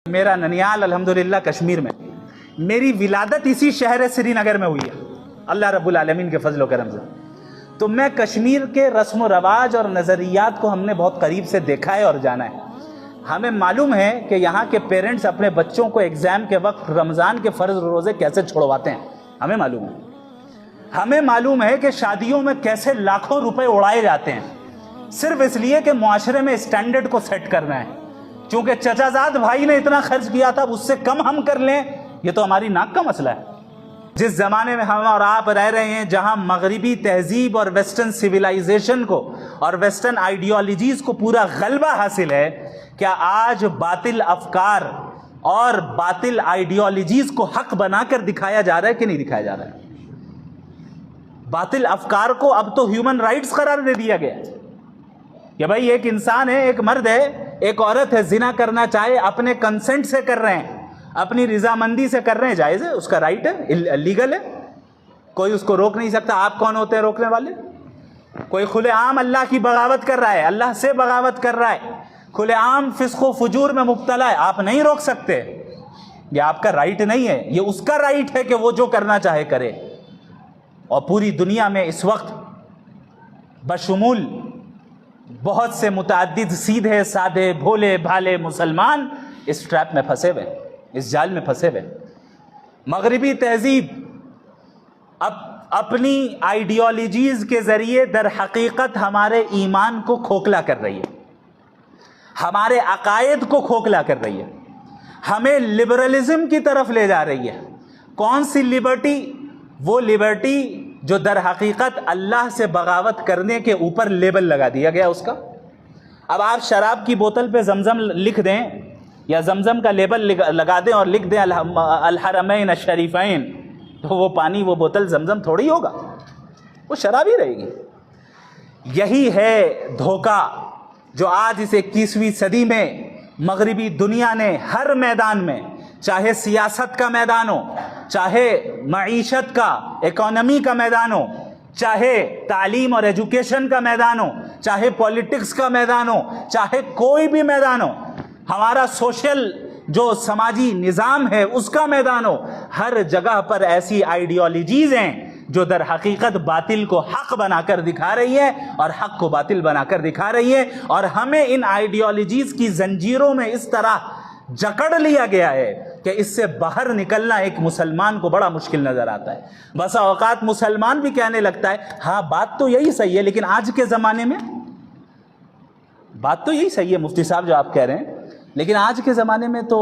میرا ننیال الحمدللہ کشمیر میں، میری ولادت اسی شہر سری نگر میں ہوئی ہے اللہ رب العالمین کے فضل و کرم سے. تو میں کشمیر کے رسم و رواج اور نظریات کو ہم نے بہت قریب سے دیکھا ہے اور جانا ہے. ہمیں معلوم ہے کہ یہاں کے پیرنٹس اپنے بچوں کو ایگزام کے وقت رمضان کے فرض روزے کیسے چھڑواتے ہیں. ہمیں معلوم ہے. ہمیں معلوم ہے کہ شادیوں میں کیسے لاکھوں روپے اڑائے جاتے ہیں صرف اس لیے کہ معاشرے میں اسٹینڈرڈ کو سیٹ کرنا ہے. چونکہ چچا زاد بھائی نے اتنا خرچ کیا تھا، اس سے کم ہم کر لیں، یہ تو ہماری ناک کا مسئلہ ہے. جس زمانے میں ہم اور آپ رہ رہے ہیں، جہاں مغربی تہذیب اور ویسٹرن سویلائزیشن کو اور ویسٹرن آئیڈیالوجیز کو پورا غلبہ حاصل ہے، کیا آج باطل افکار اور باطل آئیڈیالوجیز کو حق بنا کر دکھایا جا رہا ہے کہ نہیں دکھایا جا رہا ہے؟ باطل افکار کو اب تو ہیومن رائٹس قرار دے دیا گیا کہ بھائی ایک انسان ہے، ایک مرد ہے، ایک عورت ہے، زنا کرنا چاہے اپنے کنسنٹ سے کر رہے ہیں، اپنی رضامندی سے کر رہے ہیں، جائز ہے، اس کا رائٹ ہے، لیگل ہے، کوئی اس کو روک نہیں سکتا. آپ کون ہوتے ہیں روکنے والے؟ کوئی کھلے عام اللہ کی بغاوت کر رہا ہے، اللہ سے بغاوت کر رہا ہے، کھلے عام فسق و فجور میں مبتلا ہے، آپ نہیں روک سکتے. یہ آپ کا رائٹ نہیں ہے، یہ اس کا رائٹ ہے کہ وہ جو کرنا چاہے کرے. اور پوری دنیا میں اس وقت بشمول بہت سے متعدد سیدھے سادے بھولے بھالے مسلمان اس ٹریپ میں پھنسے ہوئے، اس جال میں پھنسے ہوئے. مغربی تہذیب اپنی آئیڈیالوجیز کے ذریعے در حقیقت ہمارے ایمان کو کھوکھلا کر رہی ہے، ہمارے عقائد کو کھوکھلا کر رہی ہے، ہمیں لبرلزم کی طرف لے جا رہی ہے. کون سی لبرٹی؟ وہ لبرٹی جو در حقیقت اللہ سے بغاوت کرنے کے اوپر لیبل لگا دیا گیا اس کا. اب آپ شراب کی بوتل پہ زمزم لکھ دیں یا زمزم کا لیبل لگا دیں اور لکھ دیں الحرمین الشریفین، تو وہ پانی، وہ بوتل زمزم تھوڑی ہوگا، وہ شراب ہی رہے گی. یہی ہے دھوکہ جو آج اس 21ویں صدی میں مغربی دنیا نے ہر میدان میں، چاہے سیاست کا میدان ہو، چاہے معیشت کا، اکانومی کا میدان ہو، چاہے تعلیم اور ایجوکیشن کا میدان ہو، چاہے پولیٹکس کا میدان ہو، چاہے کوئی بھی میدان ہو، ہمارا سوشل جو سماجی نظام ہے اس کا میدان ہو، ہر جگہ پر ایسی آئیڈیالوجیز ہیں جو در حقیقت باطل کو حق بنا کر دکھا رہی ہے اور حق کو باطل بنا کر دکھا رہی ہے. اور ہمیں ان آئیڈیالوجیز کی زنجیروں میں اس طرح جکڑ لیا گیا ہے کہ اس سے باہر نکلنا ایک مسلمان کو بڑا مشکل نظر آتا ہے. بسا اوقات مسلمان بھی کہنے لگتا ہے ہاں بات تو یہی صحیح ہے، لیکن آج کے زمانے میں بات تو یہی صحیح ہے مفتی صاحب جو آپ کہہ رہے ہیں، لیکن آج کے زمانے میں تو